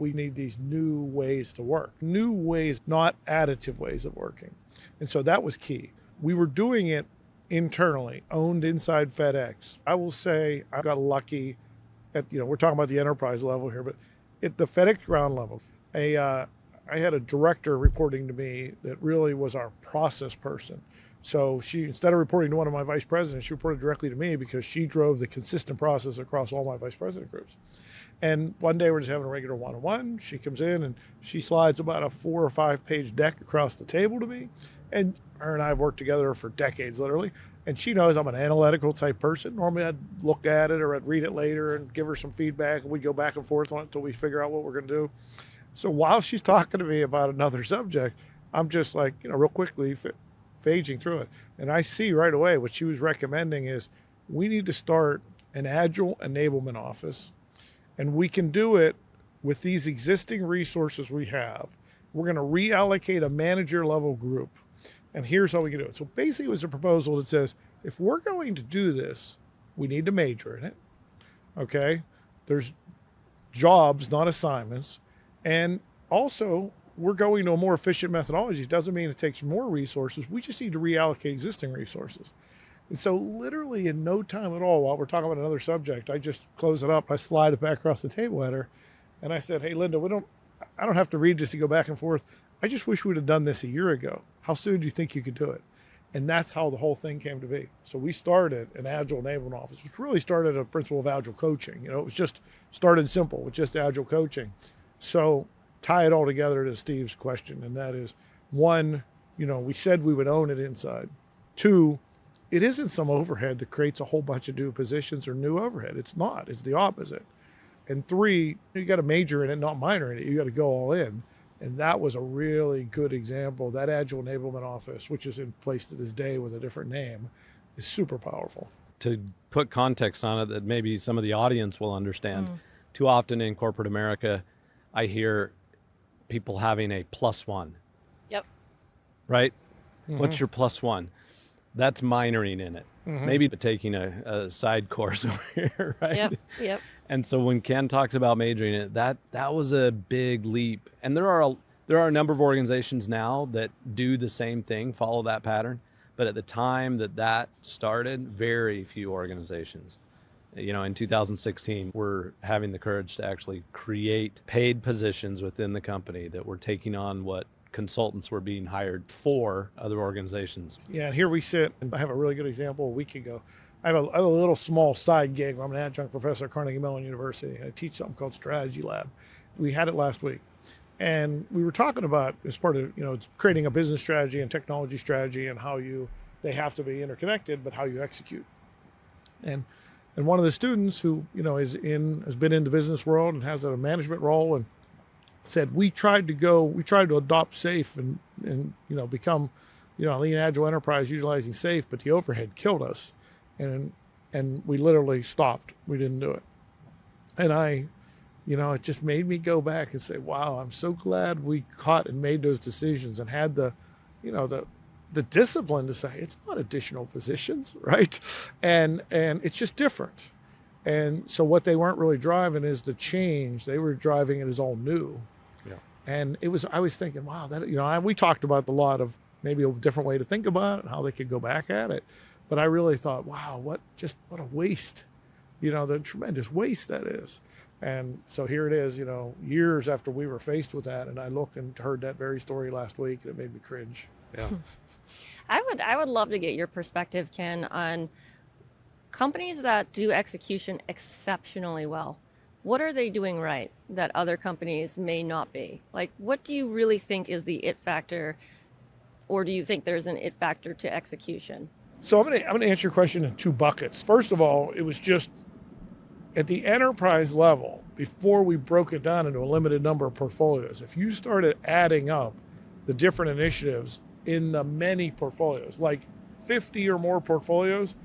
We need these new ways to work, new ways, not additive ways of working. And so that was key. We were doing it internally, owned inside FedEx. I will say I got lucky at, we're talking about the enterprise level here, but at the FedEx ground level, I had a director reporting to me that really was our process person. So she, instead of reporting to one of my vice presidents, she reported directly to me because she drove the consistent process across all my vice president groups. And one day we're just having a regular one-on-one. She comes in and she slides about a 4 or 5 page deck across the table to me. And her and I have worked together for decades, literally. And she knows I'm an analytical type person. Normally I'd look at it or I'd read it later and give her some feedback. And we'd go back and forth on it until we figure out what we're going to do. So while she's talking to me about another subject, I'm just like, real quickly phaging through it. And I see right away what she was recommending is we need to start an agile enablement office. And we can do it with these existing resources we have. We're going to reallocate a manager level group. And here's how we can do it. So basically it was a proposal that says, if we're going to do this, we need to major in it. Okay. There's jobs, not assignments. And also we're going to a more efficient methodology. It doesn't mean it takes more resources. We just need to reallocate existing resources. And so literally in no time at all, while we're talking about another subject, I just close it up. I slide it back across the table at her. And I said, hey, Linda, I don't have to read this to go back and forth. I just wish we'd have done this a year ago. How soon do you think you could do it? And that's how the whole thing came to be. So we started an Agile Enablement Office, which really started a principle of Agile coaching. It was just started simple with just Agile coaching. So tie it all together to Steve's question. And that is, one, we said we would own it inside. Two, it isn't some overhead that creates a whole bunch of new positions or new overhead. It's not. It's the opposite. And three, you got to major in it, not minor in it. You got to go all in. And that was a really good example. That Agile Enablement Office, which is in place to this day with a different name, is super powerful. To put context on it that maybe some of the audience will understand, too often in corporate America, I hear people having a +1. Yep. Right? Mm-hmm. What's your +1? That's minoring in it. Mm-hmm. Maybe taking a side course over here, right? Yep. And so when Ken talks about majoring in it, that was a big leap. And there are a number of organizations now that do the same thing, follow that pattern. But at the time that started, very few organizations. In 2016, we're having the courage to actually create paid positions within the company that we're taking on what consultants were being hired for other organizations. Yeah, and here we sit, and I have a really good example a week ago. I have a little small side gig. I'm an adjunct professor at Carnegie Mellon University, and I teach something called Strategy Lab. We had it last week. And we were talking about, as part of, it's creating a business strategy and technology strategy and how they have to be interconnected, but how you execute. And one of the students who, has been in the business world and has a management role and said, we tried to adopt SAFe and become, lean agile enterprise utilizing SAFe, but the overhead killed us. And we literally stopped. We didn't do it. And it just made me go back and say, wow, I'm so glad we caught and made those decisions and had the discipline to say, it's not additional positions, right? And it's just different. And so what they weren't really driving is the change. They were driving it as all new. Yeah. And I was thinking, wow, that, we talked about a lot of maybe a different way to think about it and how they could go back at it. But I really thought, wow, what a waste, the tremendous waste that is. And so here it is, years after we were faced with that. And I looked and heard that very story last week and it made me cringe. Yeah. I would love to get your perspective, Ken, on companies that do execution exceptionally well. What are they doing right that other companies may not be? Like, what do you really think is the it factor? Or do you think there's an it factor to execution? So I'm going to answer your question in 2 buckets. First of all, it was just at the enterprise level, before we broke it down into a limited number of portfolios, if you started adding up the different initiatives in the many portfolios, like 50 or more portfolios,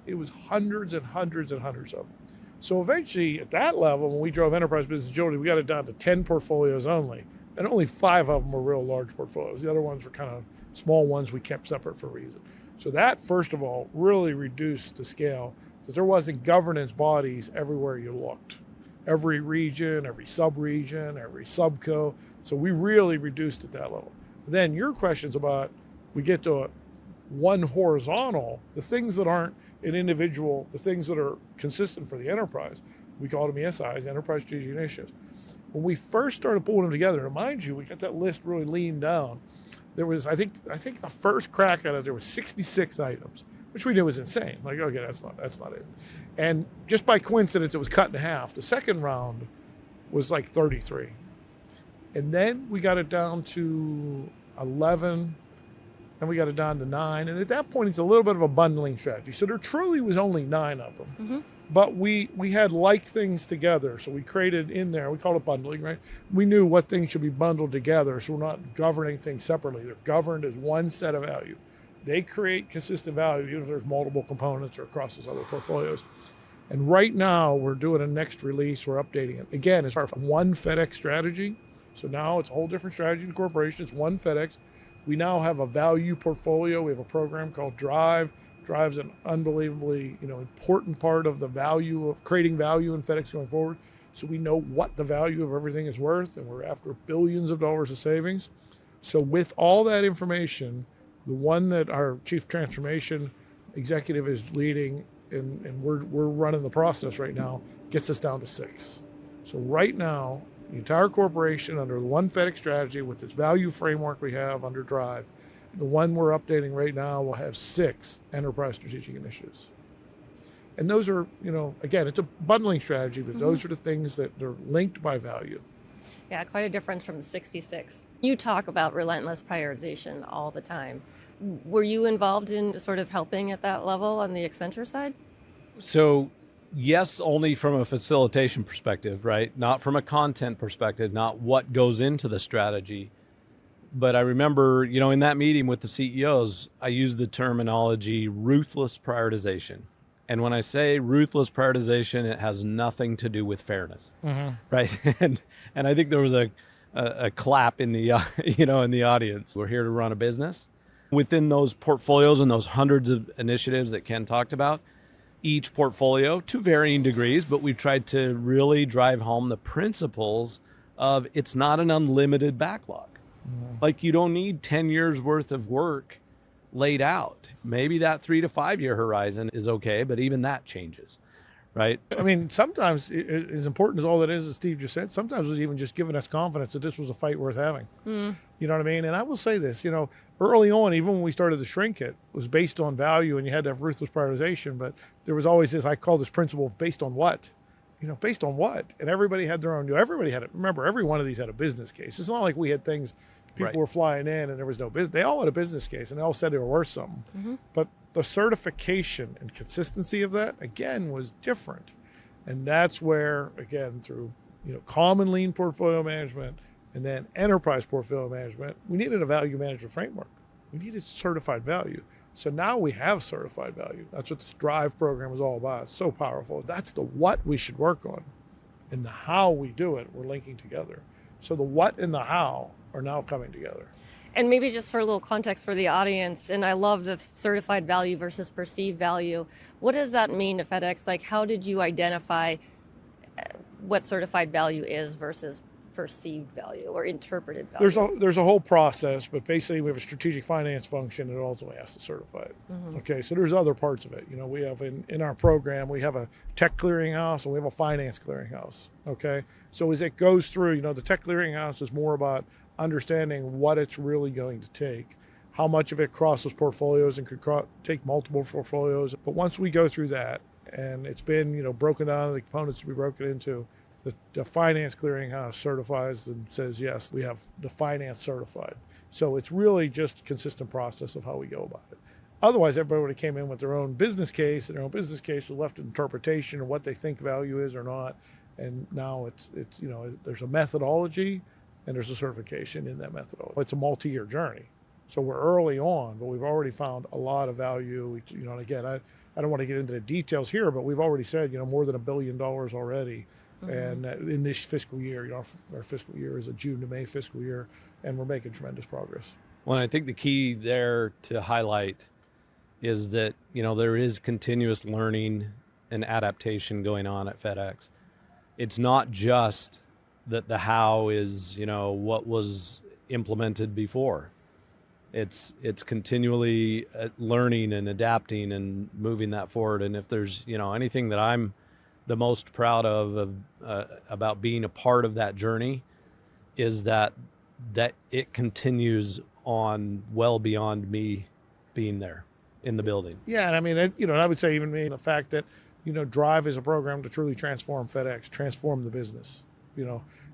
it was hundreds and hundreds and hundreds of them. So eventually at that level, when we drove enterprise business agility, we got it down to 10 portfolios only. And only 5 of them were real large portfolios. The other ones were kind of small ones we kept separate for a reason. So that, first of all, really reduced the scale, that there wasn't governance bodies everywhere you looked. every region, every sub-region, every subco. So we really reduced at that level. Then your question's about, we get to one horizontal, the things that aren't an individual, the things that are consistent for the enterprise, we call them ESIs, Enterprise Strategic Initiatives. When we first started pulling them together, and mind you, we got that list really leaned down. There was, I think the first crack at it, there was 66 items, which we knew was insane. Like, okay, that's not it. And just by coincidence, it was cut in half. The second round was like 33. And then we got it down to 11, then we got it down to 9. And at that point, it's a little bit of a bundling strategy. So there truly was only 9 of them. Mm-hmm. But we had like things together. So we created in there, we call it bundling, right? We knew what things should be bundled together. So we're not governing things separately. They're governed as one set of value. They create consistent value, even if there's multiple components or across those other portfolios. And right now, we're doing a next release. We're updating it. Again, it's our one FedEx strategy. So now it's a whole different strategy in the corporation. It's one FedEx. We now have a value portfolio. We have a program called Drive. Drive's an unbelievably, important part of the value of creating value in FedEx going forward. So we know what the value of everything is worth, and we're after billions of dollars of savings. So with all that information, the one that our chief transformation executive is leading, and we're running the process right now, gets us down to 6. So right now, the entire corporation under the one FedEx strategy with this value framework we have under Drive, the one we're updating right now will have 6 enterprise strategic initiatives. And those are, again, it's a bundling strategy, but those are the things that are linked by value. Yeah, quite a difference from the 66. You talk about relentless prioritization all the time. Were you involved in sort of helping at that level on the Accenture side? So yes, only from a facilitation perspective, right? Not from a content perspective, not what goes into the strategy. But I remember, in that meeting with the CEOs, I used the terminology ruthless prioritization. And when I say ruthless prioritization, it has nothing to do with fairness, right? And I think there was a clap in the in the audience. We're here to run a business. Within those portfolios and those hundreds of initiatives that Ken talked about, each portfolio to varying degrees, but we've tried to really drive home the principles of it's not an unlimited backlog. Like you don't need 10 years worth of work laid out. Maybe that 3 to 5 year horizon is okay, but even that changes, right? I mean, sometimes as important as all that is, as Steve just said, sometimes it was even just giving us confidence that this was a fight worth having. You know what I mean? And I will say this, early on, even when we started to shrink it, was based on value and you had to have ruthless prioritization, but there was always this, I call this principle, based on what? Based on what? And everybody had their own, everybody had it. Remember, every one of these had a business case. It's not like we had things, people were flying in and there was no business. They all had a business case and they all said they were worth something. But the certification and consistency of that, again, was different. And that's where, again, through, common lean portfolio management and then enterprise portfolio management, we needed a value management framework. We needed certified value. So now we have certified value. That's what this Drive program is all about. It's so powerful. That's the what we should work on. And the how we do it, we're linking together. So the what and the how are now coming together. And maybe just for a little context for the audience, and I love the certified value versus perceived value. What does that mean to FedEx? Like, how did you identify what certified value is versus perceived value or interpreted value? There's a whole process, but basically we have a strategic finance function that ultimately has to certify it. Okay, so there's other parts of it. We have in our program, we have a tech clearinghouse and we have a finance clearinghouse. Okay, so as it goes through, the tech clearinghouse is more about understanding what it's really going to take, how much of it crosses portfolios and could take multiple portfolios. But once we go through that and it's been, broken down, the components to be broken into, the finance clearinghouse certifies and says, yes, we have the finance certified. So it's really just a consistent process of how we go about it. Otherwise, everybody came in with their own business case, and their own business case was left to interpretation of what they think value is or not. And now it's there's a methodology and there's a certification in that methodology. It's a multi-year journey. So we're early on, but we've already found a lot of value. And again, I don't want to get into the details here, but we've already said, more than $1 billion already. And in this fiscal year, our fiscal year is a June to May fiscal year, and we're making tremendous progress. Well, I think the key there to highlight is that, there is continuous learning and adaptation going on at FedEx. it's not just that the how is, what was implemented before. It's continually learning and adapting and moving that forward. And if there's, anything that I'm the most proud of about being a part of that journey, is that it continues on well beyond me being there in the building. Yeah, and I mean, I would say even me, the fact that, Drive is a program to truly transform FedEx, transform the business,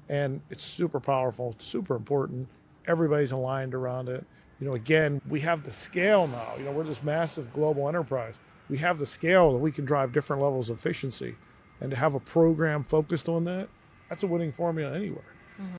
and it's super powerful, super important. Everybody's aligned around it. Again, we have the scale now. We're this massive global enterprise. We have the scale that we can drive different levels of efficiency, and to have a program focused on that, that's a winning formula anywhere.